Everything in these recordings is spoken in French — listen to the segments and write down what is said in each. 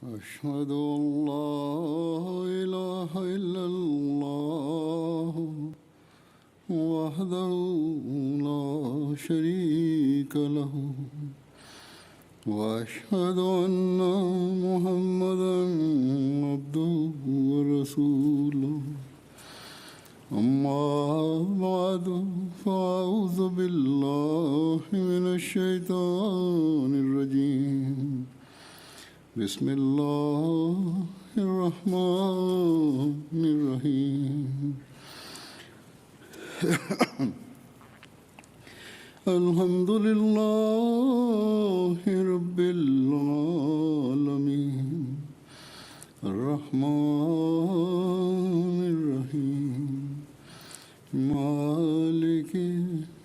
أشهد أن لا إله إلا الله وحده لا شريك له وأشهد أن محمدا عبده ورسوله أما بعد فأعوذ بالله من الشيطان الرجيم بسم الله الرحمن الرحيم الحمد لله رب العالمين الرحمن الرحيم مالك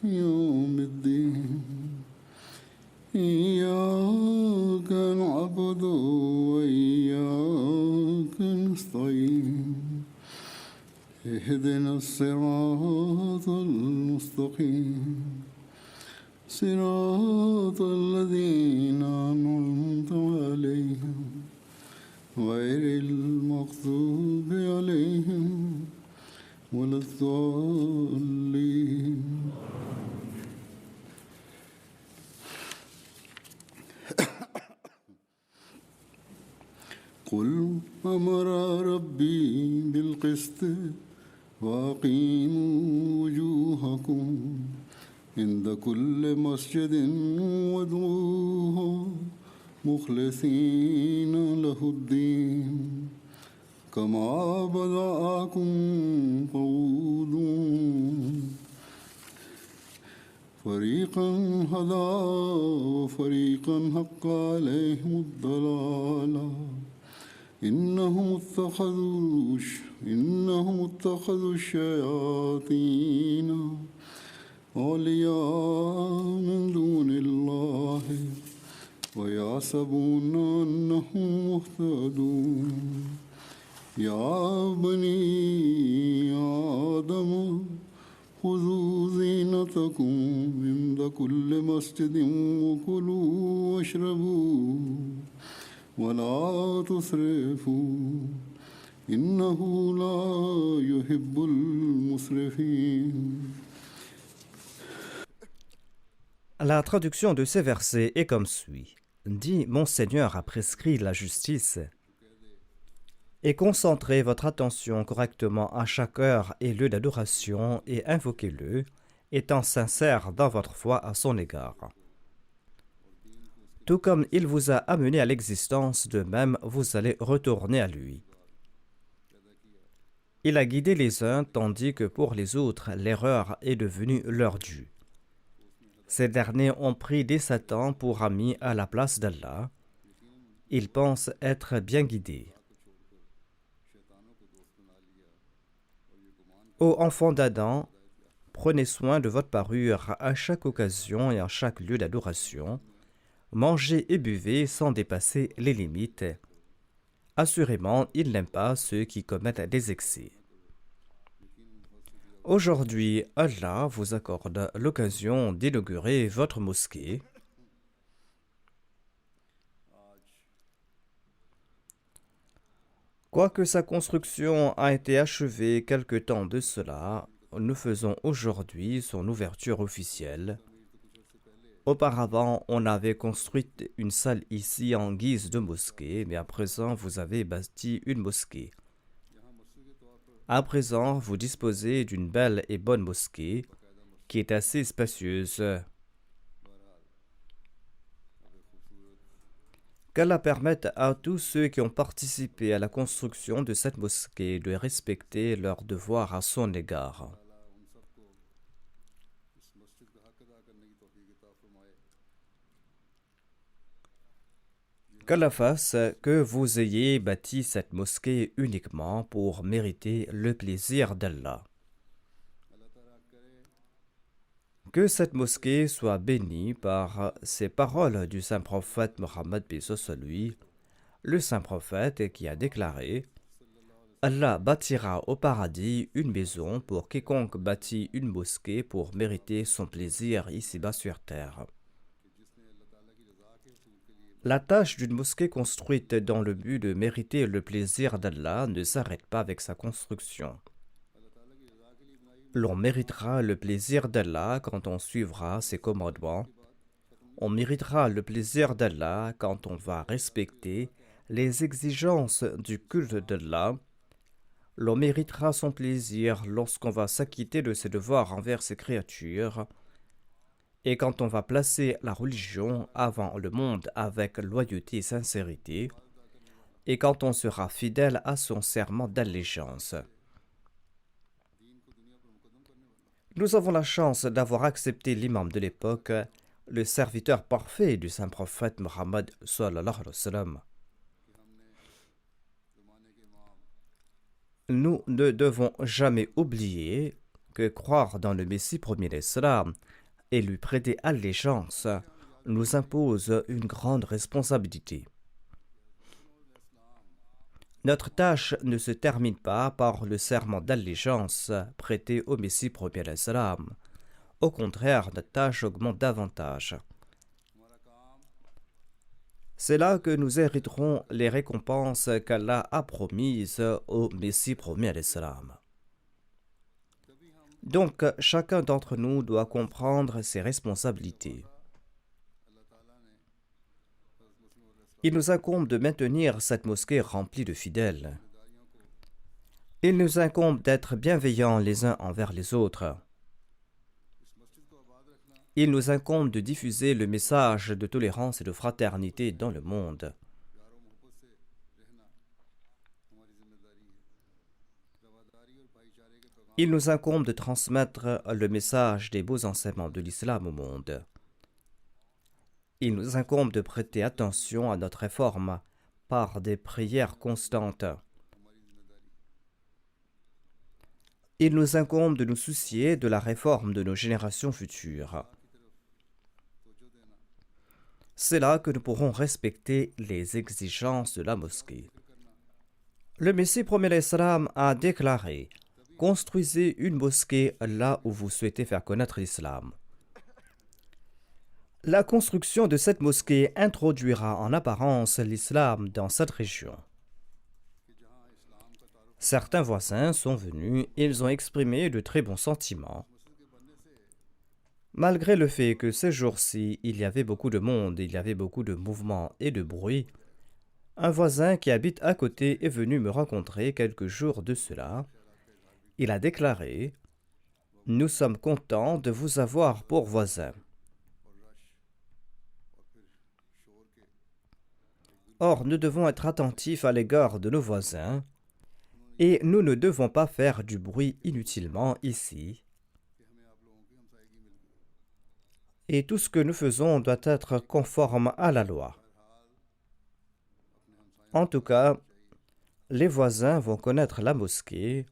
يوم الدين إياك نعبد وإياك نستعين اهدنا الصراط المستقيم صراط الذين أنعمت عليهم غير المغضوب عليهم ولا الضالين قل أمر ربي بالقسط وأقيموا وجوهكم عند كل مسجد وادعوه مخلصين له الدين كما بدأكم تعودون فريقا هدى وفريقا حق عليهم الضلالة إنهم اتخذوا الشياطين أولياء من دون الله ويحسبون أنهم مهتدون يا بني آدم خذوا زينتكم عند كل مسجد وكلوا واشربوا ولا تسرفوا إنه لا يحب المسرفين. La traduction de ces versets est comme suit. Dit, mon Seigneur a prescrit la justice. Et concentrez votre attention correctement à chaque heure et lieu d'adoration et invoquez-le, étant sincère dans votre foi à son égard. Tout comme il vous a amené à l'existence, de même vous allez retourner à lui. Il a guidé les uns tandis que pour les autres, l'erreur est devenue leur due. Ces derniers ont pris des satans pour amis à la place d'Allah. Ils pensent être bien guidés. Ô enfants d'Adam, prenez soin de votre parure à chaque occasion et à chaque lieu d'adoration. Mangez et buvez sans dépasser les limites. Assurément, il n'aime pas ceux qui commettent des excès. Aujourd'hui, Allah vous accorde l'occasion d'inaugurer votre mosquée. Quoique sa construction a été achevée quelque temps de cela, nous faisons aujourd'hui son ouverture officielle. Auparavant, on avait construit une salle ici en guise de mosquée, mais à présent, vous avez bâti une mosquée. À présent, vous disposez d'une belle et bonne mosquée qui est assez spacieuse. Qu'Allah permette à tous ceux qui ont participé à la construction de cette mosquée de respecter leurs devoirs à son égard. Qu'Allah fasse que vous ayez bâti cette mosquée uniquement pour mériter le plaisir d'Allah. Que cette mosquée soit bénie par ces paroles du saint prophète Mohammed lui, le saint prophète qui a déclaré « Allah bâtira au paradis une maison pour quiconque bâtit une mosquée pour mériter son plaisir ici-bas sur terre. » La tâche d'une mosquée construite dans le but de mériter le plaisir d'Allah ne s'arrête pas avec sa construction. L'on méritera le plaisir d'Allah quand on suivra ses commandements. On méritera le plaisir d'Allah quand on va respecter les exigences du culte d'Allah. L'on méritera son plaisir lorsqu'on va s'acquitter de ses devoirs envers ses créatures et quand on va placer la religion avant le monde avec loyauté et sincérité et quand on sera fidèle à son serment d'allégeance. Nous avons la chance d'avoir accepté l'imam de l'époque, le serviteur parfait du saint prophète Mohammed sallallahu alayhi wa sallam. Nous ne devons jamais oublier que croire dans le Messie premier d'Islam et lui prêter allégeance nous impose une grande responsabilité. Notre tâche ne se termine pas par le serment d'allégeance prêté au Messie premier d'Islam. Au contraire, notre tâche augmente davantage. C'est là que nous hériterons les récompenses qu'Allah a promises au Messie premier d'Islam. Donc, chacun d'entre nous doit comprendre ses responsabilités. Il nous incombe de maintenir cette mosquée remplie de fidèles. Il nous incombe d'être bienveillants les uns envers les autres. Il nous incombe de diffuser le message de tolérance et de fraternité dans le monde. Il nous incombe de transmettre le message des beaux enseignements de l'islam au monde. Il nous incombe de prêter attention à notre réforme par des prières constantes. Il nous incombe de nous soucier de la réforme de nos générations futures. C'est là que nous pourrons respecter les exigences de la mosquée. Le Messie premier d'Islam a déclaré « Construisez une mosquée là où vous souhaitez faire connaître l'islam ». La construction de cette mosquée introduira en apparence l'islam dans cette région. Certains voisins sont venus et ils ont exprimé de très bons sentiments. Malgré le fait que ces jours-ci, il y avait beaucoup de monde, il y avait beaucoup de mouvements et de bruit, un voisin qui habite à côté est venu me rencontrer quelques jours de cela. Il a déclaré « Nous sommes contents de vous avoir pour voisin. » Or, nous devons être attentifs à l'égard de nos voisins et nous ne devons pas faire du bruit inutilement ici. Et tout ce que nous faisons doit être conforme à la loi. En tout cas, les voisins vont connaître la mosquée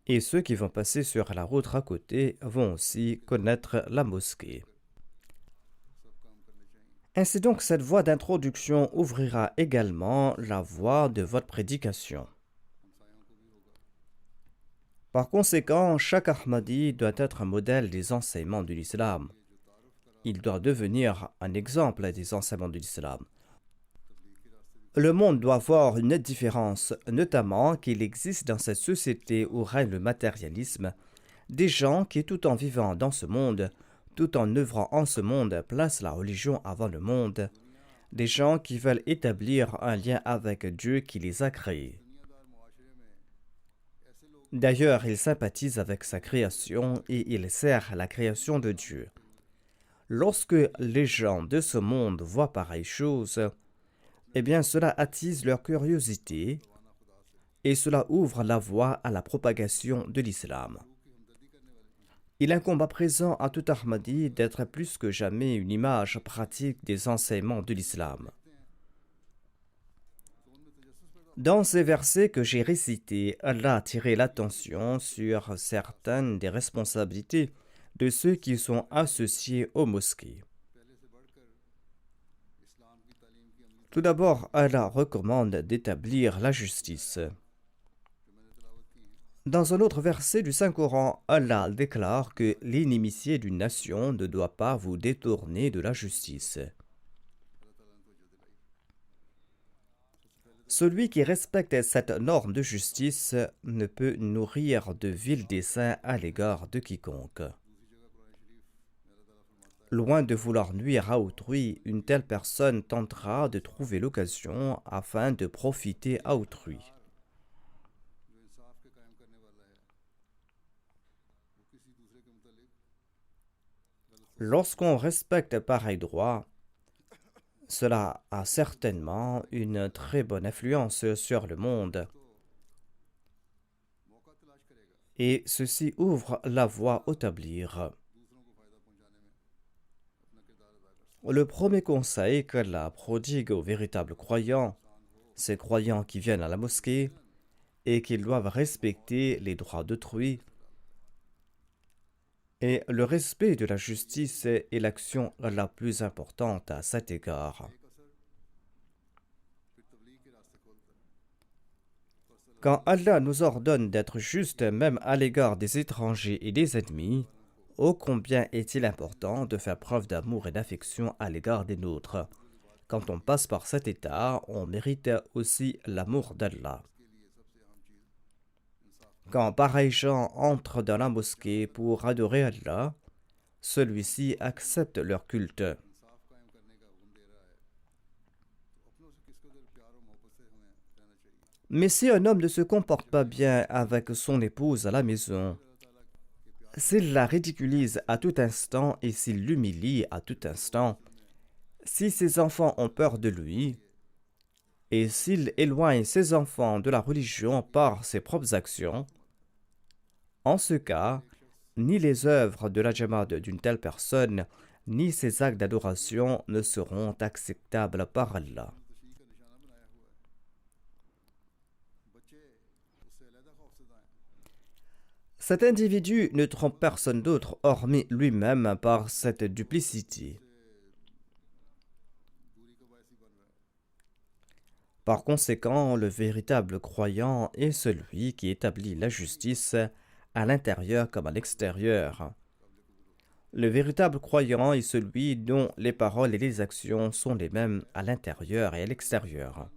et ceux qui vont passer sur la route à côté vont aussi connaître la mosquée. Ainsi donc, cette voie d'introduction ouvrira également la voie de votre prédication. Par conséquent, chaque Ahmadi doit être un modèle des enseignements de l'islam. Il doit devenir un exemple des enseignements de l'islam. Le monde doit voir une nette différence, notamment qu'il existe dans cette société où règne le matérialisme, des gens qui, tout en vivant dans ce monde, tout en œuvrant en ce monde, placent la religion avant le monde, des gens qui veulent établir un lien avec Dieu qui les a créés. D'ailleurs, ils sympathisent avec sa création et ils servent la création de Dieu. Lorsque les gens de ce monde voient pareille chose, eh bien cela attise leur curiosité et cela ouvre la voie à la propagation de l'islam. Il incombe à présent à tout Ahmadi d'être plus que jamais une image pratique des enseignements de l'islam. Dans ces versets que j'ai récités, Allah a tiré l'attention sur certaines des responsabilités de ceux qui sont associés aux mosquées. Tout d'abord, Allah recommande d'établir la justice. Dans un autre verset du Saint-Coran, Allah déclare que l'inimitié d'une nation ne doit pas vous détourner de la justice. Celui qui respecte cette norme de justice ne peut nourrir de vil dessein à l'égard de quiconque. Loin de vouloir nuire à autrui, une telle personne tentera de trouver l'occasion afin de profiter à autrui. Lorsqu'on respecte pareil droit, cela a certainement une très bonne influence sur le monde. Et ceci ouvre la voie au tablir. Le premier conseil qu'Allah prodigue aux véritables croyants, ces croyants qui viennent à la mosquée, et qu'ils doivent respecter les droits d'autrui, et le respect de la justice est l'action la plus importante à cet égard. Quand Allah nous ordonne d'être justes même à l'égard des étrangers et des ennemis, ô combien est-il important de faire preuve d'amour et d'affection à l'égard des nôtres. Quand on passe par cet état, on mérite aussi l'amour d'Allah. Quand pareils gens entrent dans la mosquée pour adorer Allah, celui-ci accepte leur culte. Mais si un homme ne se comporte pas bien avec son épouse à la maison, s'il la ridiculise à tout instant et s'il l'humilie à tout instant, si ses enfants ont peur de lui, et s'il éloigne ses enfants de la religion par ses propres actions, en ce cas, ni les œuvres de la Jamaat d'une telle personne, ni ses actes d'adoration ne seront acceptables par Allah. Cet individu ne trompe personne d'autre hormis lui-même par cette duplicité. Par conséquent, le véritable croyant est celui qui établit la justice à l'intérieur comme à l'extérieur. Le véritable croyant est celui dont les paroles et les actions sont les mêmes à l'intérieur et à l'extérieur.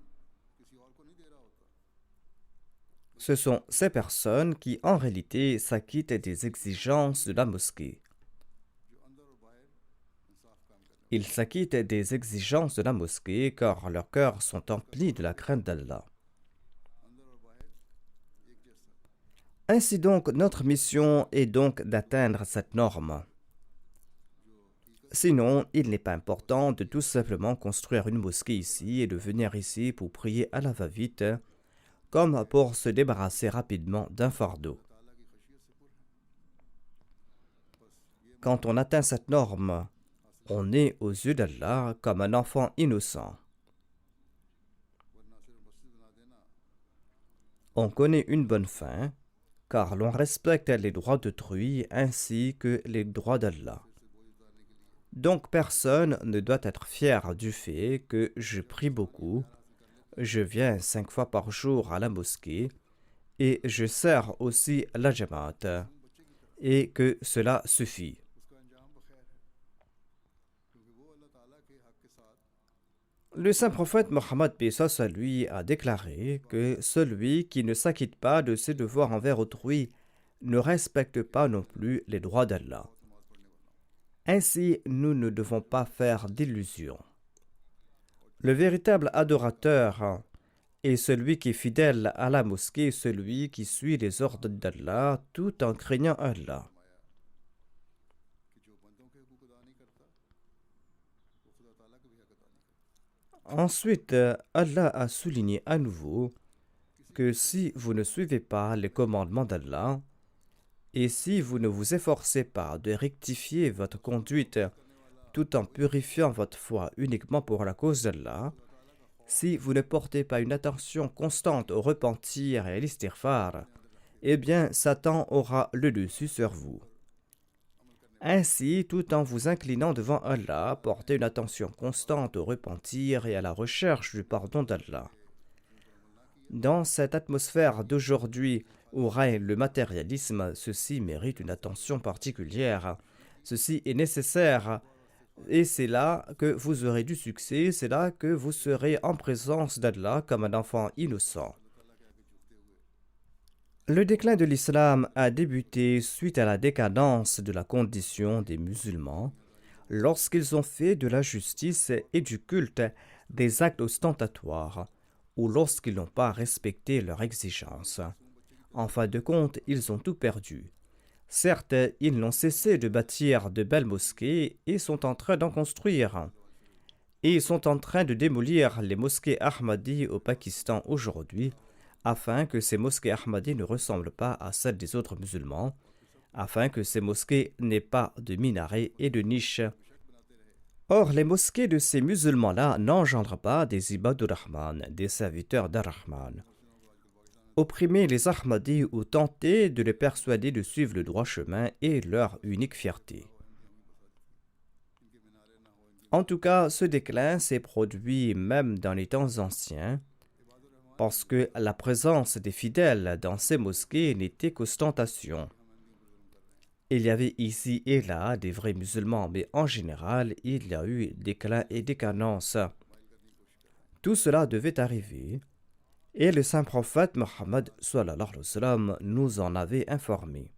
Ce sont ces personnes qui, en réalité, s'acquittent des exigences de la mosquée. Ils s'acquittent des exigences de la mosquée car leurs cœurs sont emplis de la crainte d'Allah. Ainsi donc, notre mission est donc d'atteindre cette norme. Sinon, il n'est pas important de tout simplement construire une mosquée ici et de venir ici pour prier à la va-vite, comme pour se débarrasser rapidement d'un fardeau. Quand on atteint cette norme, on est aux yeux d'Allah comme un enfant innocent. On connaît une bonne fin, car l'on respecte les droits d'autrui ainsi que les droits d'Allah. Donc personne ne doit être fier du fait que je prie beaucoup, je viens 5 fois par jour à la mosquée et je sers aussi la Jamaat, et que cela suffit. Le saint prophète Mohammed paix soit lui a déclaré que celui qui ne s'acquitte pas de ses devoirs envers autrui ne respecte pas non plus les droits d'Allah. Ainsi, nous ne devons pas faire d'illusions. Le véritable adorateur est celui qui est fidèle à la mosquée, celui qui suit les ordres d'Allah tout en craignant Allah. Ensuite, Allah a souligné à nouveau que si vous ne suivez pas les commandements d'Allah et si vous ne vous efforcez pas de rectifier votre conduite tout en purifiant votre foi uniquement pour la cause d'Allah, si vous ne portez pas une attention constante au repentir et à l'istighfar, eh bien Satan aura le dessus sur vous. Ainsi, tout en vous inclinant devant Allah, portez une attention constante au repentir et à la recherche du pardon d'Allah. Dans cette atmosphère d'aujourd'hui où règne le matérialisme, ceci mérite une attention particulière. Ceci est nécessaire Et c'est là que vous aurez du succès, c'est là que vous serez en présence d'Allah comme un enfant innocent. Le déclin de l'islam a débuté suite à la décadence de la condition des musulmans lorsqu'ils ont fait de la justice et du culte des actes ostentatoires ou lorsqu'ils n'ont pas respecté leurs exigences. En fin de compte, ils ont tout perdu. Certes, ils n'ont cessé de bâtir de belles mosquées et sont en train d'en construire. Et ils sont en train de démolir les mosquées Ahmadi au Pakistan aujourd'hui, afin que ces mosquées Ahmadi ne ressemblent pas à celles des autres musulmans, afin que ces mosquées n'aient pas de minarets et de niches. Or, les mosquées de ces musulmans-là n'engendrent pas des ibadur Rahman, des serviteurs d'Ar-Rahman. Opprimer les Ahmadis ou tenter de les persuader de suivre le droit chemin est leur unique fierté. En tout cas, ce déclin s'est produit même dans les temps anciens, parce que la présence des fidèles dans ces mosquées n'était qu'ostentation. Il y avait ici et là des vrais musulmans, mais en général, il y a eu déclin et décadence. Tout cela devait arriver, et le saint prophète Mohammed sallallahu alayhi wa sallam nous en avait informé.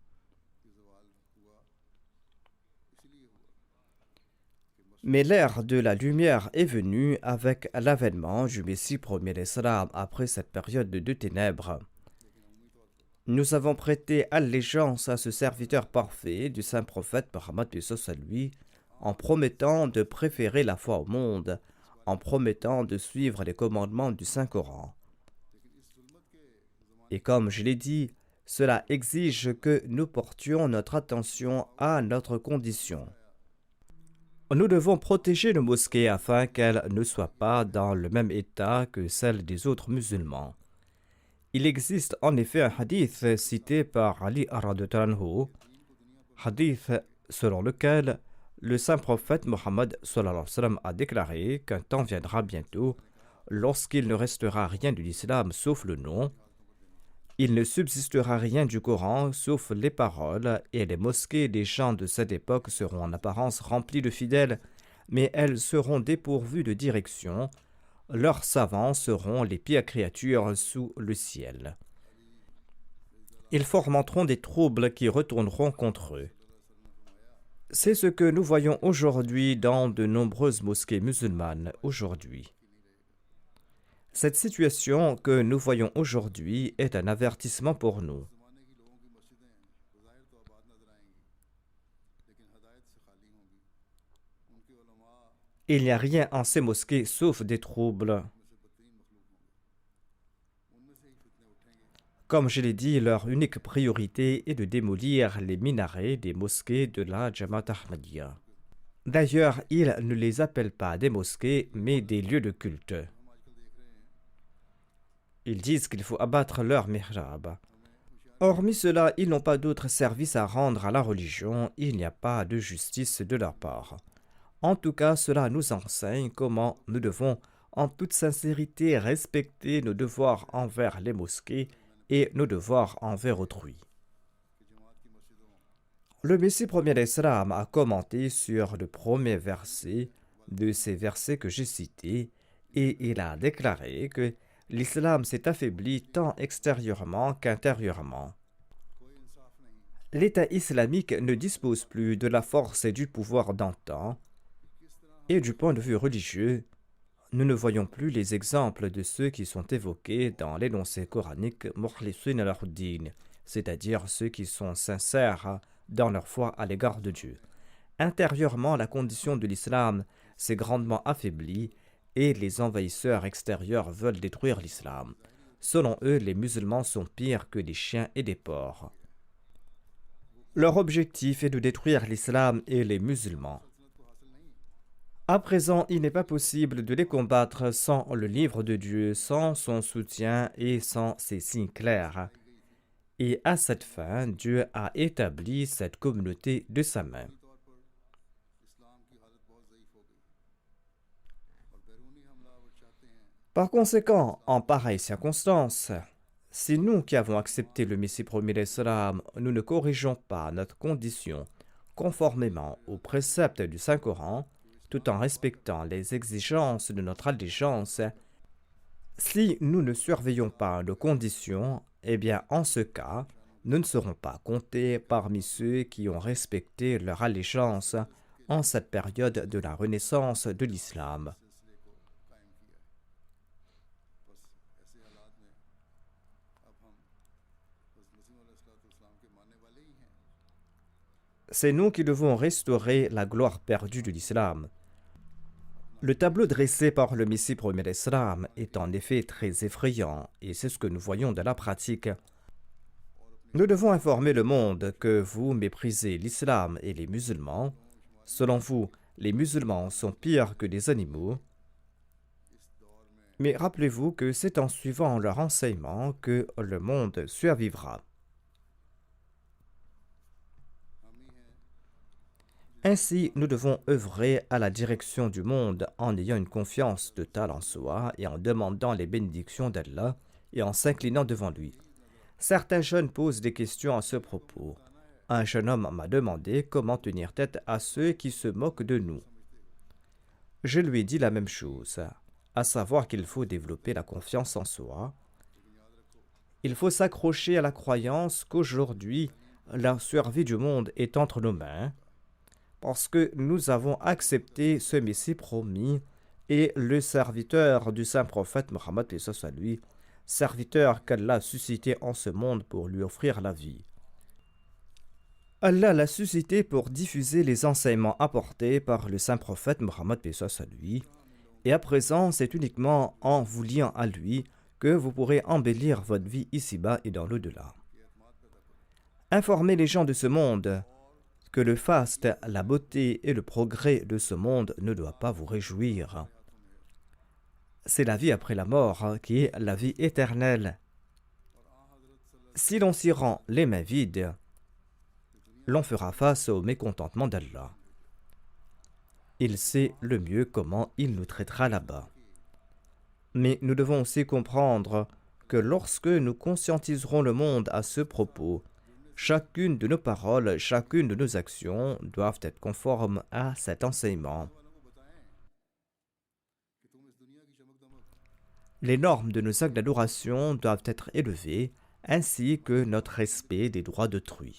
Mais l'ère de la lumière est venue avec l'avènement du Messie premier d'Islam après cette période de ténèbres. Nous avons prêté allégeance à ce serviteur parfait du saint prophète Mohammed à lui, en promettant de préférer la foi au monde, en promettant de suivre les commandements du Saint-Coran. Et comme je l'ai dit, cela exige que nous portions notre attention à notre condition. Nous devons protéger nos mosquées afin qu'elles ne soient pas dans le même état que celles des autres musulmans. Il existe en effet un hadith cité par Ali ar-Radhu, hadith selon lequel le saint prophète Mohammed sallallahu alayhi wa sallam a déclaré qu'un temps viendra bientôt lorsqu'il ne restera rien de l'islam sauf le nom. Il ne subsistera rien du Coran sauf les paroles, et les mosquées des gens de cette époque seront en apparence remplies de fidèles, mais elles seront dépourvues de direction. Leurs savants seront les pires créatures sous le ciel. Ils fomenteront des troubles qui retourneront contre eux. C'est ce que nous voyons aujourd'hui dans de nombreuses mosquées musulmanes aujourd'hui. Cette situation que nous voyons aujourd'hui est un avertissement pour nous. Il n'y a rien en ces mosquées sauf des troubles. Comme je l'ai dit, leur unique priorité est de démolir les minarets des mosquées de la Jamaat Ahmadiyya. D'ailleurs, ils ne les appellent pas des mosquées, mais des lieux de culte. Ils disent qu'il faut abattre leur mihrab. Hormis cela, ils n'ont pas d'autre service à rendre à la religion, il n'y a pas de justice de leur part. En tout cas, cela nous enseigne comment nous devons, en toute sincérité, respecter nos devoirs envers les mosquées et nos devoirs envers autrui. Le Messie premier d'Islam a commenté sur le premier verset de ces versets que j'ai cités et il a déclaré que l'islam s'est affaibli tant extérieurement qu'intérieurement. L'État islamique ne dispose plus de la force et du pouvoir d'antan, et du point de vue religieux, nous ne voyons plus les exemples de ceux qui sont évoqués dans l'énoncé coranique Mukhlisin al-Huddin, c'est-à-dire ceux qui sont sincères dans leur foi à l'égard de Dieu. Intérieurement, la condition de l'islam s'est grandement affaiblie et les envahisseurs extérieurs veulent détruire l'islam. Selon eux, les musulmans sont pires que des chiens et des porcs. Leur objectif est de détruire l'islam et les musulmans. À présent, il n'est pas possible de les combattre sans le livre de Dieu, sans son soutien et sans ses signes clairs. Et à cette fin, Dieu a établi cette communauté de sa main. Par conséquent, en pareille circonstance, si nous qui avons accepté le Messie premier d'Islam, nous ne corrigeons pas notre condition conformément aux préceptes du Saint-Coran, tout en respectant les exigences de notre allégeance, si nous ne surveillons pas nos conditions, eh bien en ce cas, nous ne serons pas comptés parmi ceux qui ont respecté leur allégeance en cette période de la renaissance de l'islam. C'est nous qui devons restaurer la gloire perdue de l'islam. Le tableau dressé par le Messie premier d'Islam est en effet très effrayant et c'est ce que nous voyons dans la pratique. Nous devons informer le monde que vous méprisez l'islam et les musulmans. Selon vous, les musulmans sont pires que des animaux. Mais rappelez-vous que c'est en suivant leur enseignement que le monde survivra. Ainsi, nous devons œuvrer à la direction du monde en ayant une confiance totale en soi et en demandant les bénédictions d'Allah et en s'inclinant devant lui. Certains jeunes posent des questions à ce propos. Un jeune homme m'a demandé comment tenir tête à ceux qui se moquent de nous. Je lui ai dit la même chose, à savoir qu'il faut développer la confiance en soi. Il faut s'accrocher à la croyance qu'aujourd'hui, la survie du monde est entre nos mains, parce que nous avons accepté ce Messie promis et le serviteur du saint prophète Mohammed, paix soit lui, serviteur qu'Allah a suscité en ce monde pour lui offrir la vie. Allah l'a suscité pour diffuser les enseignements apportés par le saint prophète Mohammed, paix soit lui, et à présent c'est uniquement en vous liant à lui que vous pourrez embellir votre vie ici-bas et dans l'au-delà. Informez les gens de ce monde que le faste, la beauté et le progrès de ce monde ne doivent pas vous réjouir. C'est la vie après la mort qui est la vie éternelle. Si l'on s'y rend les mains vides, l'on fera face au mécontentement d'Allah. Il sait le mieux comment il nous traitera là-bas. Mais nous devons aussi comprendre que lorsque nous conscientiserons le monde à ce propos, chacune de nos paroles, chacune de nos actions doivent être conformes à cet enseignement. Les normes de nos actes d'adoration doivent être élevées, ainsi que notre respect des droits d'autrui.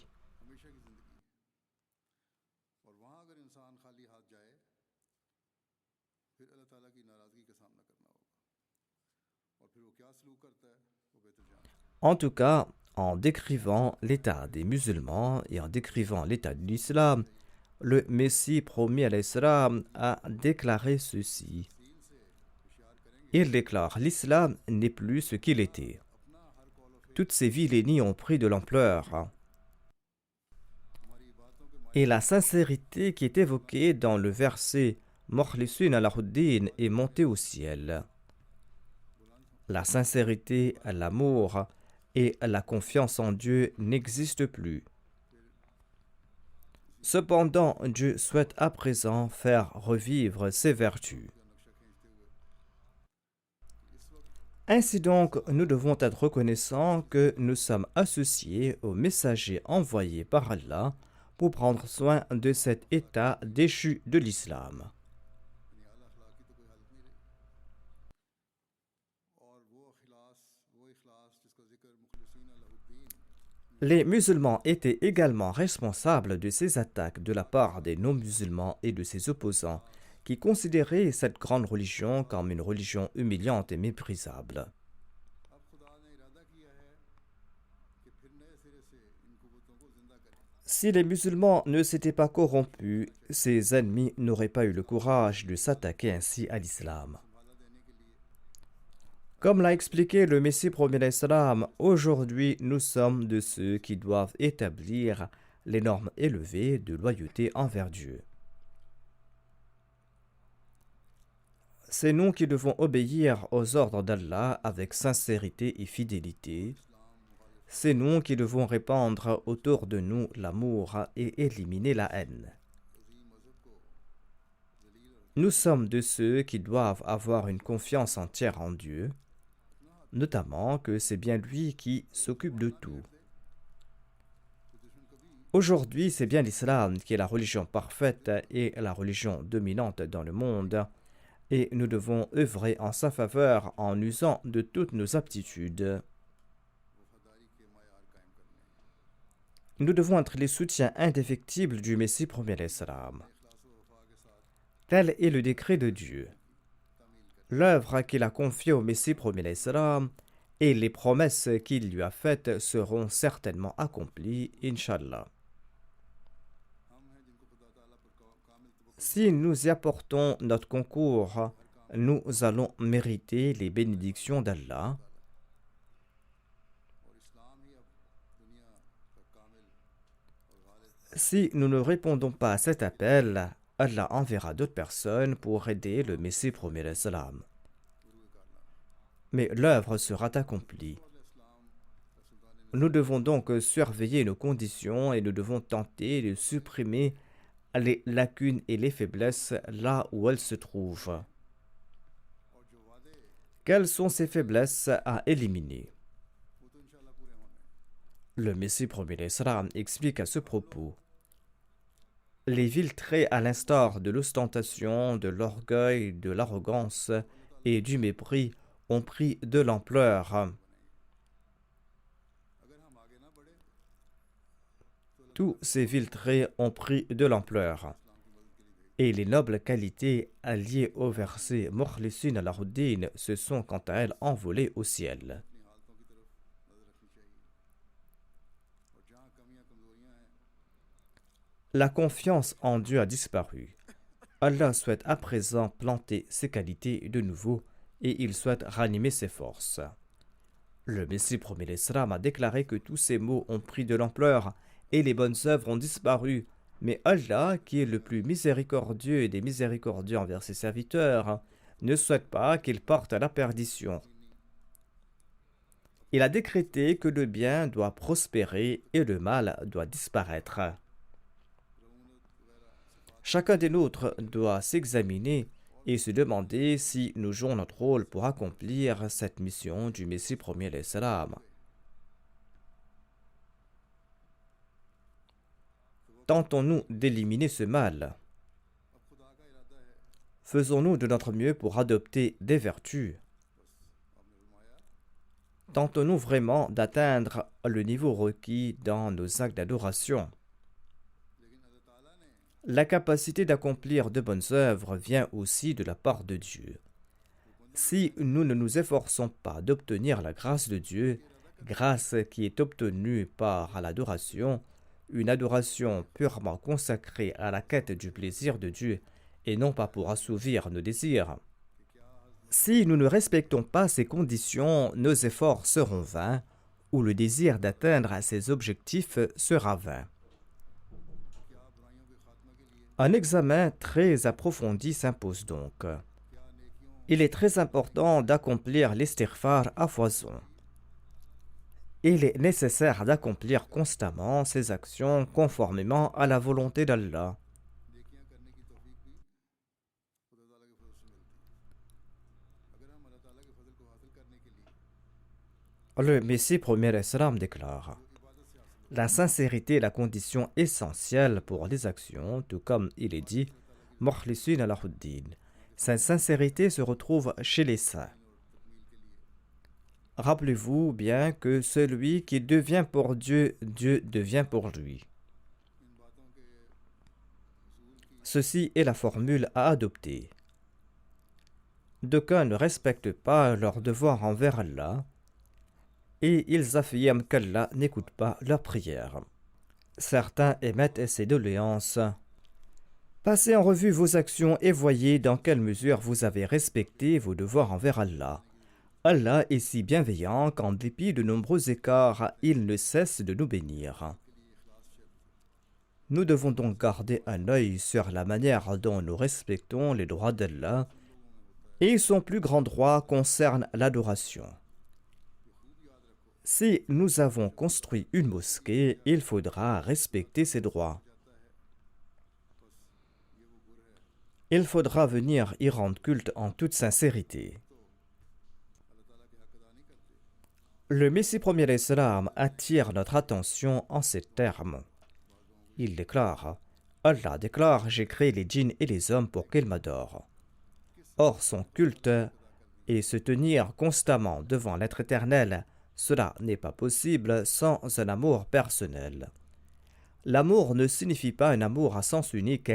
En tout cas, en décrivant l'état des musulmans et en décrivant l'état de l'islam, le Messie promis à l'islam a déclaré ceci. Il déclare: l'islam n'est plus ce qu'il était. Toutes ces vilainies ont pris de l'ampleur. Et la sincérité qui est évoquée dans le verset Mokhlisin al-Huddin est montée au ciel. La sincérité, l'amour et la confiance en Dieu n'existent plus. Cependant, Dieu souhaite à présent faire revivre ces vertus. Ainsi donc, nous devons être reconnaissants que nous sommes associés aux messagers envoyés par Allah pour prendre soin de cet état déchu de l'islam. Les musulmans étaient également responsables de ces attaques de la part des non-musulmans et de ses opposants, qui considéraient cette grande religion comme une religion humiliante et méprisable. Si les musulmans ne s'étaient pas corrompus, ses ennemis n'auraient pas eu le courage de s'attaquer ainsi à l'islam. Comme l'a expliqué le Messie premier d'Islam, aujourd'hui nous sommes de ceux qui doivent établir les normes élevées de loyauté envers Dieu. C'est nous qui devons obéir aux ordres d'Allah avec sincérité et fidélité. C'est nous qui devons répandre autour de nous l'amour et éliminer la haine. Nous sommes de ceux qui doivent avoir une confiance entière en Dieu, notamment que c'est bien lui qui s'occupe de tout. Aujourd'hui, c'est bien l'islam qui est la religion parfaite et la religion dominante dans le monde, et nous devons œuvrer en sa faveur en usant de toutes nos aptitudes. Nous devons être les soutiens indéfectibles du Messie premier l'islam. Tel est le décret de Dieu. L'œuvre qu'il a confiée au Messie premier l'islam et les promesses qu'il lui a faites seront certainement accomplies, Inch'Allah. Si nous y apportons notre concours, nous allons mériter les bénédictions d'Allah. Si nous ne répondons pas à cet appel, Allah enverra d'autres personnes pour aider le Messie premier l'islam. Mais l'œuvre sera accomplie. Nous devons donc surveiller nos conditions et nous devons tenter de supprimer les lacunes et les faiblesses là où elles se trouvent. Quelles sont ces faiblesses à éliminer? Le Messie premier l'islam explique à ce propos: les villes traits à l'instar de l'ostentation, de l'orgueil, de l'arrogance et du mépris ont pris de l'ampleur. Tous ces vils traits ont pris de l'ampleur. Et les nobles qualités alliées au verset Mukhlisin al-Huddin se sont quant à elles envolées au ciel. La confiance en Dieu a disparu. Allah souhaite à présent planter ses qualités de nouveau et il souhaite ranimer ses forces. Le Messie premier l'Islam a déclaré que tous ces maux ont pris de l'ampleur et les bonnes œuvres ont disparu, mais Allah, qui est le plus miséricordieux et des miséricordieux envers ses serviteurs, ne souhaite pas qu'ils partent à la perdition. Il a décrété que le bien doit prospérer et le mal doit disparaître. Chacun des nôtres doit s'examiner et se demander si nous jouons notre rôle pour accomplir cette mission du Messie premier l'Islam. Tentons-nous d'éliminer ce mal. Faisons-nous de notre mieux pour adopter des vertus. Tentons-nous vraiment d'atteindre le niveau requis dans nos actes d'adoration. La capacité d'accomplir de bonnes œuvres vient aussi de la part de Dieu. Si nous ne nous efforçons pas d'obtenir la grâce de Dieu, grâce qui est obtenue par l'adoration, une adoration purement consacrée à la quête du plaisir de Dieu et non pas pour assouvir nos désirs. Si nous ne respectons pas ces conditions, nos efforts seront vains ou le désir d'atteindre ces objectifs sera vain. Un examen très approfondi s'impose donc. Il est très important d'accomplir l'istighfar à foison. Il est nécessaire d'accomplir constamment ces actions conformément à la volonté d'Allah. Le Messie premier l'Islam déclare: la sincérité est la condition essentielle pour les actions, tout comme il est dit Mukhlisin al-Huddin. Cette sincérité se retrouve chez les saints. Rappelez-vous bien que celui qui devient pour Dieu, Dieu devient pour lui. Ceci est la formule à adopter. D'aucuns ne respectent pas leur devoir envers Allah et ils affirment qu'Allah n'écoute pas leurs prières. Certains émettent ces doléances. Passez en revue vos actions et voyez dans quelle mesure vous avez respecté vos devoirs envers Allah. Allah est si bienveillant qu'en dépit de nombreux écarts, il ne cesse de nous bénir. Nous devons donc garder un œil sur la manière dont nous respectons les droits d'Allah et son plus grand droit concerne l'adoration. Si nous avons construit une mosquée, il faudra respecter ses droits. Il faudra venir y rendre culte en toute sincérité. Le Messie premier l'Islam attire notre attention en ces termes. Il déclare: Allah déclare: j'ai créé les djinns et les hommes pour qu'ils m'adorent. Or, son culte et se tenir constamment devant l'être éternel, cela n'est pas possible sans un amour personnel. L'amour ne signifie pas un amour à sens unique,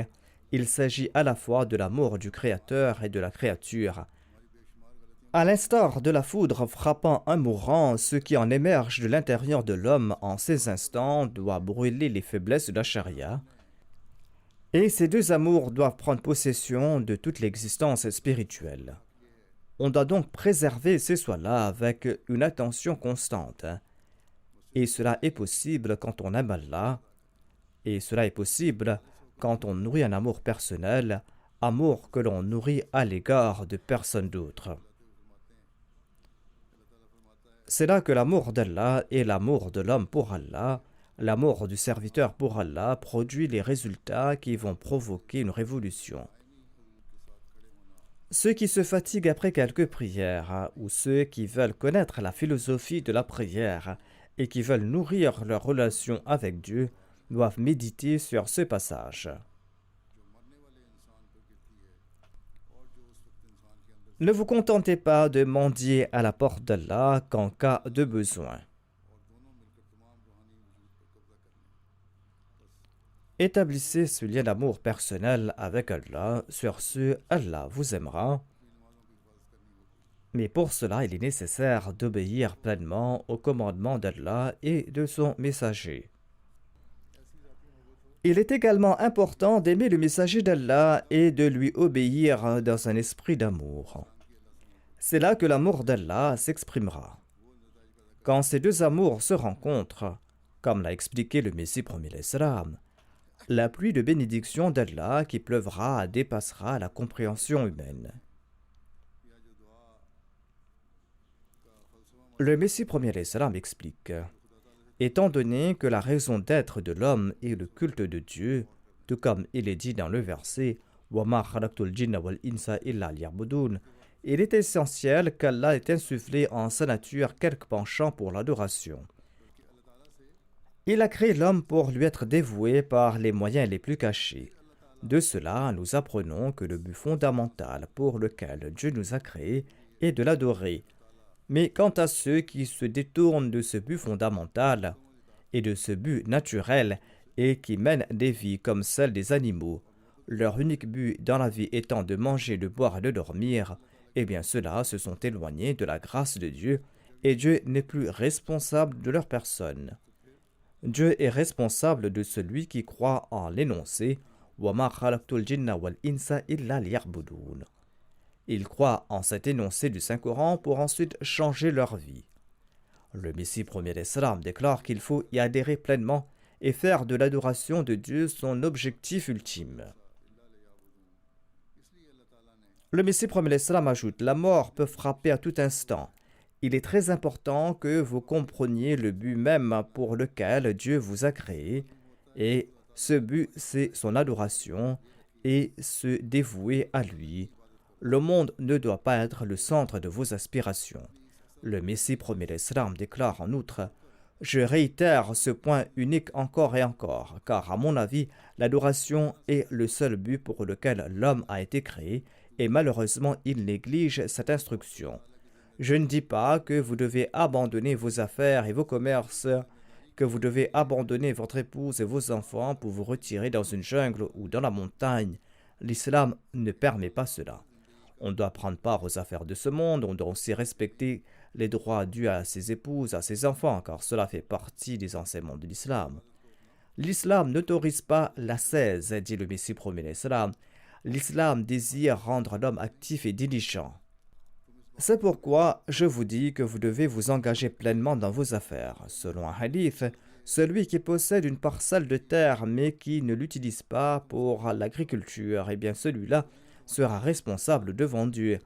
il s'agit à la fois de l'amour du Créateur et de la créature. À l'instar de la foudre frappant un mourant, ce qui en émerge de l'intérieur de l'homme en ces instants doit brûler les faiblesses de la charia. Et ces deux amours doivent prendre possession de toute l'existence spirituelle. On doit donc préserver ces soins-là avec une attention constante. Et cela est possible quand on aime Allah. Et cela est possible quand on nourrit un amour personnel, amour que l'on nourrit à l'égard de personne d'autre. C'est là que l'amour d'Allah et l'amour de l'homme pour Allah, l'amour du serviteur pour Allah produit les résultats qui vont provoquer une révolution. Ceux qui se fatiguent après quelques prières, ou ceux qui veulent connaître la philosophie de la prière et qui veulent nourrir leur relation avec Dieu, doivent méditer sur ce passage. Ne vous contentez pas de mendier à la porte d'Allah qu'en cas de besoin. Établissez ce lien d'amour personnel avec Allah, sur ce, Allah vous aimera. Mais pour cela, il est nécessaire d'obéir pleinement aux commandements d'Allah et de son messager. Il est également important d'aimer le messager d'Allah et de lui obéir dans un esprit d'amour. C'est là que l'amour d'Allah s'exprimera. Quand ces deux amours se rencontrent, comme l'a expliqué le Messie premier l'Islam, la pluie de bénédiction d'Allah qui pleuvra dépassera la compréhension humaine. Le Messie premier l'Islam explique: étant donné que la raison d'être de l'homme est le culte de Dieu, tout comme il est dit dans le verset Wa ma khalaqtul jinna wal insa illa liya'budun, il est essentiel qu'Allah ait insufflé en sa nature quelque penchant pour l'adoration. Il a créé l'homme pour lui être dévoué par les moyens les plus cachés. De cela, nous apprenons que le but fondamental pour lequel Dieu nous a créés est de l'adorer. Mais quant à ceux qui se détournent de ce but fondamental et de ce but naturel et qui mènent des vies comme celles des animaux, leur unique but dans la vie étant de manger, de boire et de dormir, eh bien ceux-là se sont éloignés de la grâce de Dieu et Dieu n'est plus responsable de leur personne. Dieu est responsable de celui qui croit en l'énoncé Wa ma khalaqtul jinna wal insa illa liya'budun. Ils croient en cet énoncé du Saint-Coran pour ensuite changer leur vie. Le Messie premier l'Islam déclare qu'il faut y adhérer pleinement et faire de l'adoration de Dieu son objectif ultime. Le Messie premier l'Islam ajoute: la mort peut frapper à tout instant. Il est très important que vous compreniez le but même pour lequel Dieu vous a créé, et ce but c'est son adoration et se dévouer à lui. Le monde ne doit pas être le centre de vos aspirations. Le Messie premier l'Islam déclare en outre: je réitère ce point unique encore et encore, car à mon avis, l'adoration est le seul but pour lequel l'homme a été créé, et malheureusement il néglige cette instruction. Je ne dis pas que vous devez abandonner vos affaires et vos commerces, que vous devez abandonner votre épouse et vos enfants pour vous retirer dans une jungle ou dans la montagne. L'islam ne permet pas cela. On doit prendre part aux affaires de ce monde, on doit aussi respecter les droits dus à ses épouses, à ses enfants, car cela fait partie des enseignements de l'islam. L'islam n'autorise pas l'ascèse, dit le Messie premier l'Islam. L'islam désire rendre l'homme actif et diligent. C'est pourquoi je vous dis que vous devez vous engager pleinement dans vos affaires. Selon un hadith, celui qui possède une parcelle de terre mais qui ne l'utilise pas pour l'agriculture, eh bien celui-là sera responsable devant Dieu.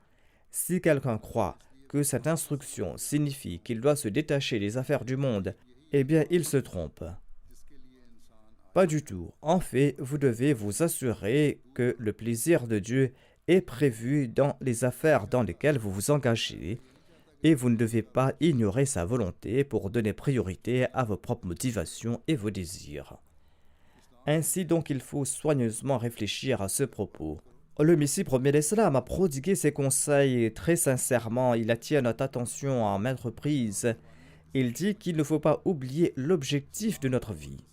Si quelqu'un croit que cette instruction signifie qu'il doit se détacher des affaires du monde, eh bien il se trompe. Pas du tout. En fait, vous devez vous assurer que le plaisir de Dieu est prévu dans les affaires dans lesquelles vous vous engagez et vous ne devez pas ignorer sa volonté pour donner priorité à vos propres motivations et vos désirs. Ainsi donc, il faut soigneusement réfléchir à ce propos. Le Messie premier l'Islam a prodigué ses conseils très sincèrement. Il attire notre attention à maintes reprises. Il dit qu'il ne faut pas oublier l'objectif de notre vie.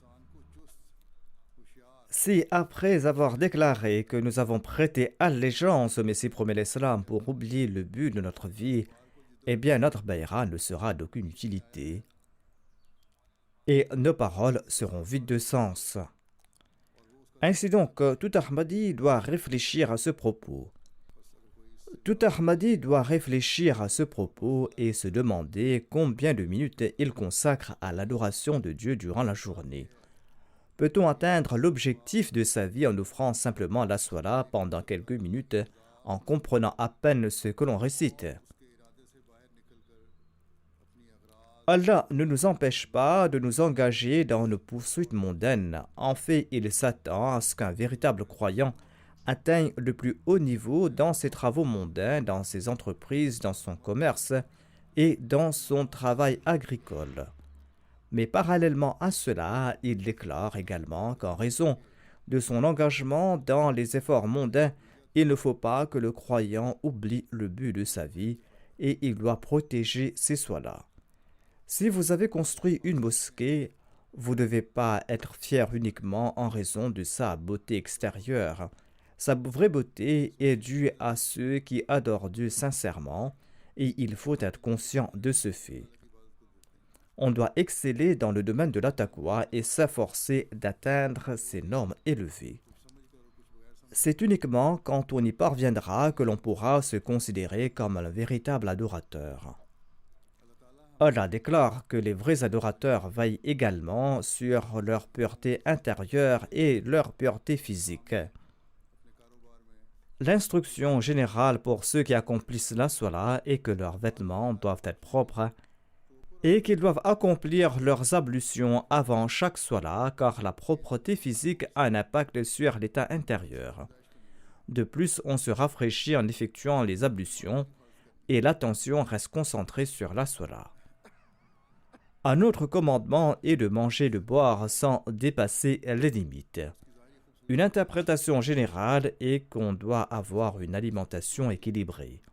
Si après avoir déclaré que nous avons prêté allégeance au Messie premier l'Islam pour oublier le but de notre vie, eh bien notre bayra ne sera d'aucune utilité et nos paroles seront vides de sens. Ainsi donc, tout Ahmadi doit réfléchir à ce propos. Tout Ahmadi doit réfléchir à ce propos et se demander combien de minutes il consacre à l'adoration de Dieu durant la journée. Peut-on atteindre l'objectif de sa vie en offrant simplement la salat pendant quelques minutes en comprenant à peine ce que l'on récite? Allah ne nous empêche pas de nous engager dans nos poursuites mondaines. En fait, il s'attend à ce qu'un véritable croyant atteigne le plus haut niveau dans ses travaux mondains, dans ses entreprises, dans son commerce et dans son travail agricole. Mais parallèlement à cela, il déclare également qu'en raison de son engagement dans les efforts mondains, il ne faut pas que le croyant oublie le but de sa vie et il doit protéger ses solas. Si vous avez construit une mosquée, vous ne devez pas être fier uniquement en raison de sa beauté extérieure. Sa vraie beauté est due à ceux qui adorent Dieu sincèrement et il faut être conscient de ce fait. On doit exceller dans le domaine de la taqwa et s'efforcer d'atteindre ces normes élevées. C'est uniquement quand on y parviendra que l'on pourra se considérer comme un véritable adorateur. Allah déclare que les vrais adorateurs veillent également sur leur pureté intérieure et leur pureté physique. L'instruction générale pour ceux qui accomplissent la salat est que leurs vêtements doivent être propres et qu'ils doivent accomplir leurs ablutions avant chaque salat car la propreté physique a un impact sur l'état intérieur. De plus, on se rafraîchit en effectuant les ablutions et l'attention reste concentrée sur la salat. Un autre commandement est de manger et de boire sans dépasser les limites. Une interprétation générale est qu'on doit avoir une alimentation équilibrée.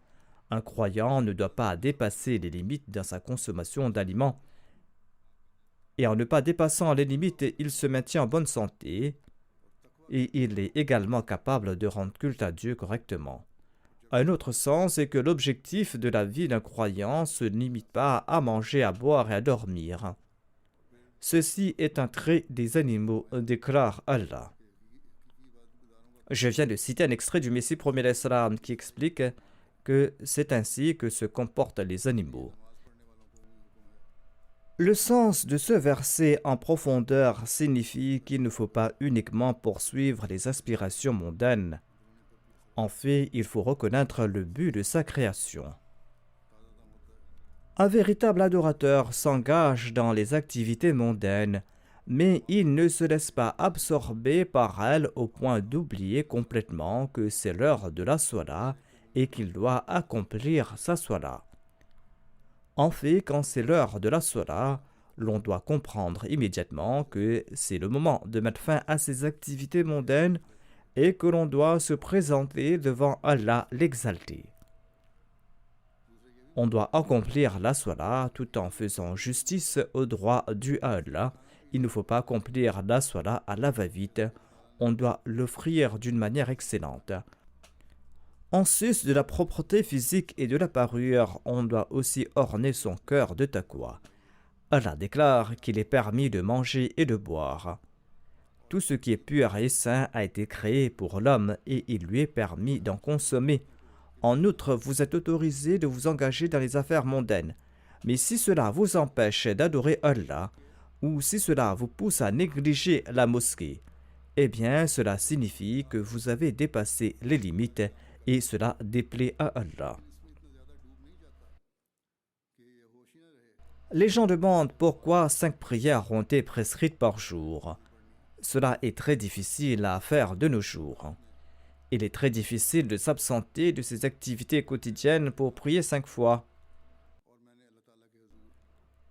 Un croyant ne doit pas dépasser les limites dans sa consommation d'aliments. Et en ne pas dépassant les limites, il se maintient en bonne santé et il est également capable de rendre culte à Dieu correctement. Un autre sens est que l'objectif de la vie d'un croyant ne se limite pas à manger, à boire et à dormir. Ceci est un trait des animaux, déclare Allah. Je viens de citer un extrait du Messie premier l'Islam qui explique que c'est ainsi que se comportent les animaux. Le sens de ce verset en profondeur signifie qu'il ne faut pas uniquement poursuivre les aspirations mondaines. En fait, il faut reconnaître le but de sa création. Un véritable adorateur s'engage dans les activités mondaines, mais il ne se laisse pas absorber par elles au point d'oublier complètement que c'est l'heure de la salat et qu'il doit accomplir sa salat. En fait, quand c'est l'heure de la salat, l'on doit comprendre immédiatement que c'est le moment de mettre fin à ces activités mondaines et que l'on doit se présenter devant Allah l'exalté. On doit accomplir la salat tout en faisant justice au droit dû à Allah. Il ne faut pas accomplir la salat à la va-vite, on doit l'offrir d'une manière excellente. En sus de la propreté physique et de la parure, on doit aussi orner son cœur de taqwa. Allah déclare qu'il est permis de manger et de boire. Tout ce qui est pur et sain a été créé pour l'homme et il lui est permis d'en consommer. En outre, vous êtes autorisé de vous engager dans les affaires mondaines. Mais si cela vous empêche d'adorer Allah, ou si cela vous pousse à négliger la mosquée, eh bien cela signifie que vous avez dépassé les limites et cela déplaît à Allah. Les gens demandent pourquoi 5 prières ont été prescrites par jour. Cela est très difficile à faire de nos jours. Il est très difficile de s'absenter de ses activités quotidiennes pour prier 5 fois.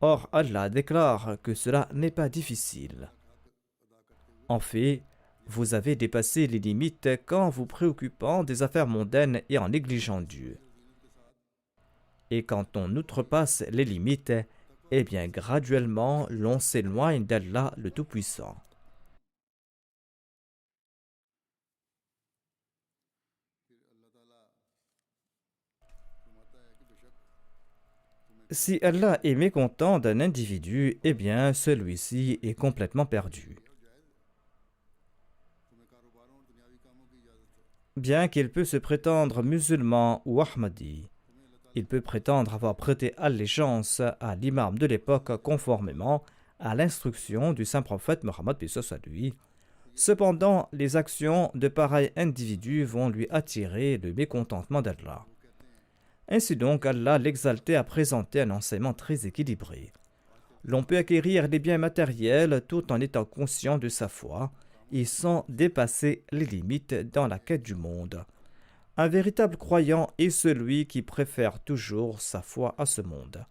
Or, Allah déclare que cela n'est pas difficile. En fait, vous avez dépassé les limites quand vous préoccupant des affaires mondaines et en négligeant Dieu. Et quand on outrepasse les limites, eh bien graduellement l'on s'éloigne d'Allah le Tout-Puissant. Si Allah est mécontent d'un individu, eh bien celui-ci est complètement perdu. Bien qu'il peut se prétendre musulman ou ahmadi, il peut prétendre avoir prêté allégeance à l'imam de l'époque conformément à l'instruction du saint prophète Mohammed à lui. Cependant, les actions de pareils individus vont lui attirer le mécontentement d'Allah. Ainsi donc, Allah l'exalté a présenté un enseignement très équilibré. L'on peut acquérir des biens matériels tout en étant conscient de sa foi et sans dépasser les limites dans la quête du monde. Un véritable croyant est celui qui préfère toujours sa foi à ce monde.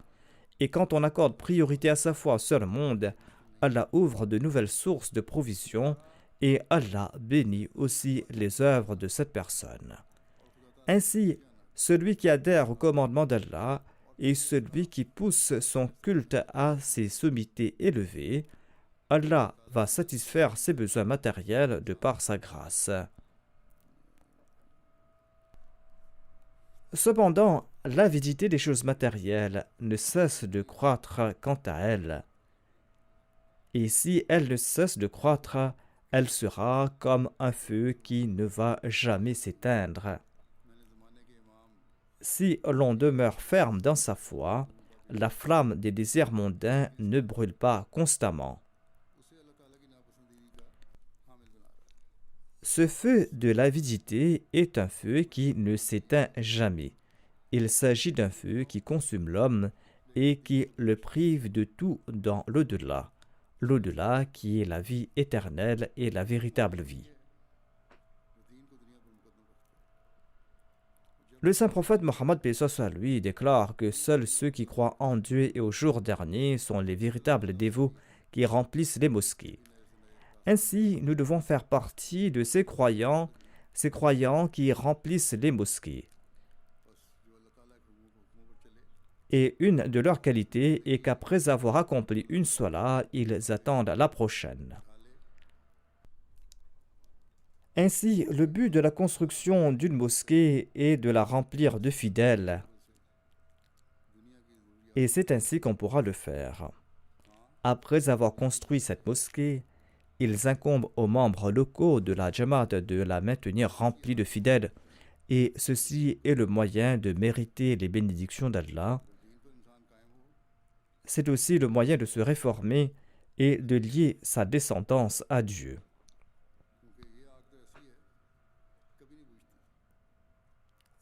Et quand on accorde priorité à sa foi sur le monde, Allah ouvre de nouvelles sources de provision et Allah bénit aussi les œuvres de cette personne. Ainsi, celui qui adhère au commandement d'Allah est celui qui pousse son culte à ses sommités élevées. Allah va satisfaire ses besoins matériels de par sa grâce. Cependant, l'avidité des choses matérielles ne cesse de croître quant à elle. Et si elle ne cesse de croître, elle sera comme un feu qui ne va jamais s'éteindre. Si l'on demeure ferme dans sa foi, la flamme des désirs mondains ne brûle pas constamment. Ce feu de l'avidité est un feu qui ne s'éteint jamais. Il s'agit d'un feu qui consume l'homme et qui le prive de tout dans l'au-delà. L'au-delà qui est la vie éternelle et la véritable vie. Le saint prophète Mohammed lui déclare que seuls ceux qui croient en Dieu et au jour dernier sont les véritables dévots qui remplissent les mosquées. Ainsi, nous devons faire partie de ces croyants qui remplissent les mosquées. Et une de leurs qualités est qu'après avoir accompli une salat, ils attendent la prochaine. Ainsi, le but de la construction d'une mosquée est de la remplir de fidèles. Et c'est ainsi qu'on pourra le faire. Après avoir construit cette mosquée, ils incombent aux membres locaux de la Jamaat de la maintenir remplie de fidèles, et ceci est le moyen de mériter les bénédictions d'Allah. C'est aussi le moyen de se réformer et de lier sa descendance à Dieu.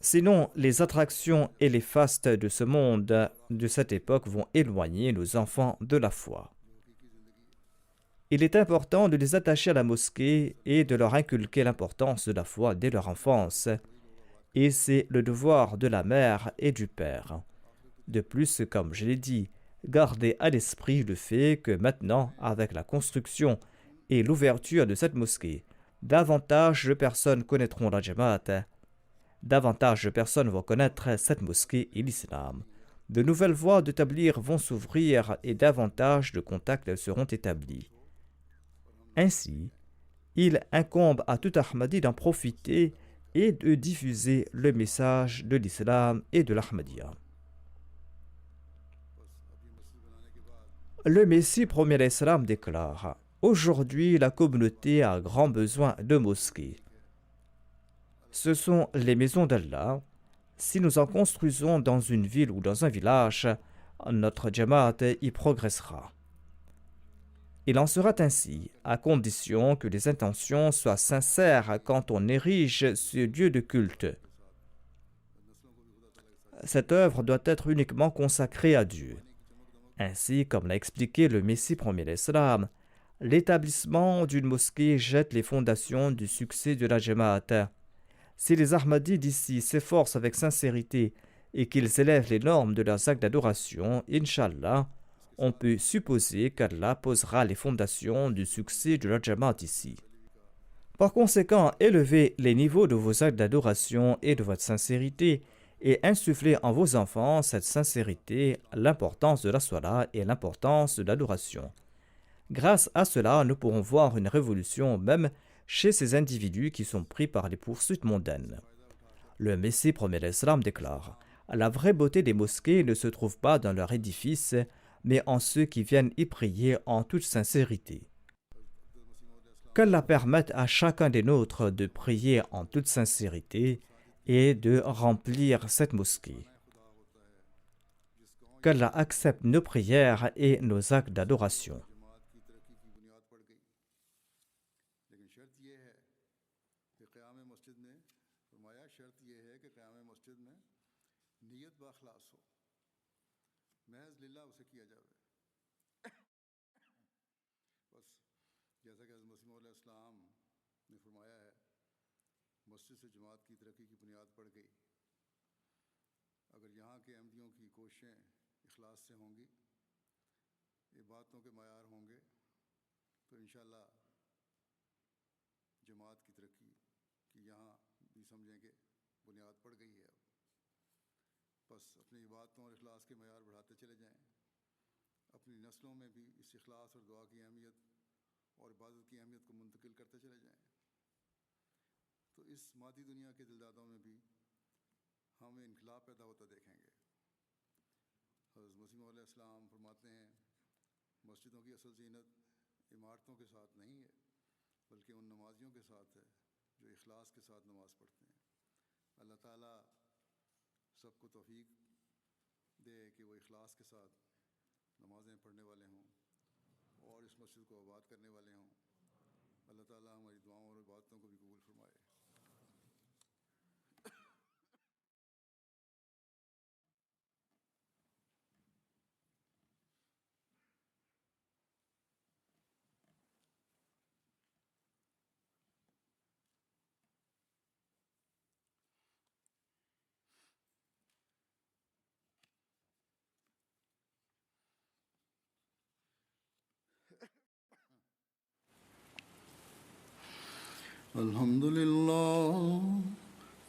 Sinon, les attractions et les fastes de ce monde, de cette époque, vont éloigner nos enfants de la foi. Il est important de les attacher à la mosquée et de leur inculquer l'importance de la foi dès leur enfance. Et c'est le devoir de la mère et du père. De plus, comme je l'ai dit, gardez à l'esprit le fait que maintenant, avec la construction et l'ouverture de cette mosquée, davantage de personnes connaîtront la Jamaat. Davantage de personnes vont connaître cette mosquée et l'islam. De nouvelles voies d'établir vont s'ouvrir et davantage de contacts seront établis. Ainsi, il incombe à tout Ahmadi d'en profiter et de diffuser le message de l'islam et de l'Ahmadiyya. Le Messie premier l'Islam déclare: aujourd'hui, la communauté a grand besoin de mosquées. Ce sont les maisons d'Allah. Si nous en construisons dans une ville ou dans un village, notre Jamaat y progressera. Il en sera ainsi, à condition que les intentions soient sincères quand on érige ce lieu de culte. Cette œuvre doit être uniquement consacrée à Dieu. Ainsi, comme l'a expliqué le Messie premier l'Islam, l'établissement d'une mosquée jette les fondations du succès de la Jamaat. Si les Ahmadis d'ici s'efforcent avec sincérité et qu'ils élèvent les normes de leurs actes d'adoration, Inch'Allah, on peut supposer qu'Allah posera les fondations du succès de la Jamaat ici. Par conséquent, élevez les niveaux de vos actes d'adoration et de votre sincérité et insufflez en vos enfants cette sincérité, l'importance de la salat et l'importance de l'adoration. Grâce à cela, nous pourrons voir une révolution même chez ces individus qui sont pris par les poursuites mondaines. Le Messie premier l'Islam déclare « La vraie beauté des mosquées ne se trouve pas dans leur édifice, mais en ceux qui viennent y prier en toute sincérité. » Qu'Allah permette à chacun des nôtres de prier en toute sincérité et de remplir cette mosquée. Qu'Allah accepte nos prières et nos actes d'adoration.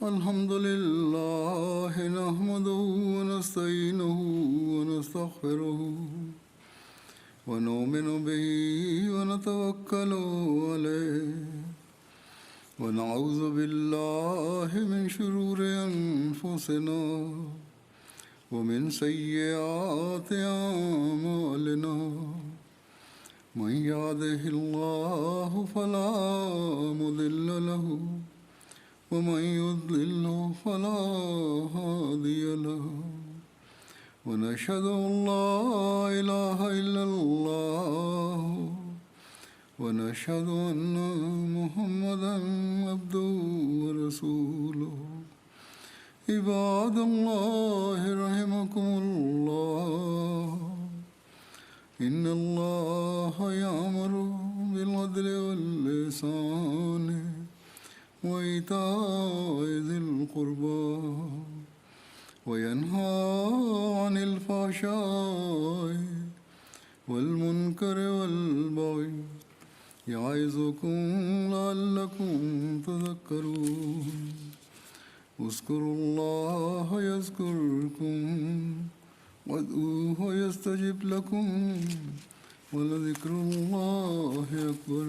الحمد لله نحمده ونستعينه ونستغفره ونؤمن به ونتوكل عليه ونعوذ بالله من شرور أنفسنا ومن سيئات أعمالنا من يهده الله فلا مضل له ومن يضلل فلا هادي له ونشهد أن لا إله إلا الله ونشهد أن محمدا عبده ورسوله عباد الله رحمكم الله إن الله يأمر بالعدل والإحسان وإيتاء ذي القربى وينهى عن الفحشاء والمنكر والبغي يعظكم لعلكم تذكرون اذكروا الله يذكركم وادعوه يستجب لكم ولذكر الله أكبر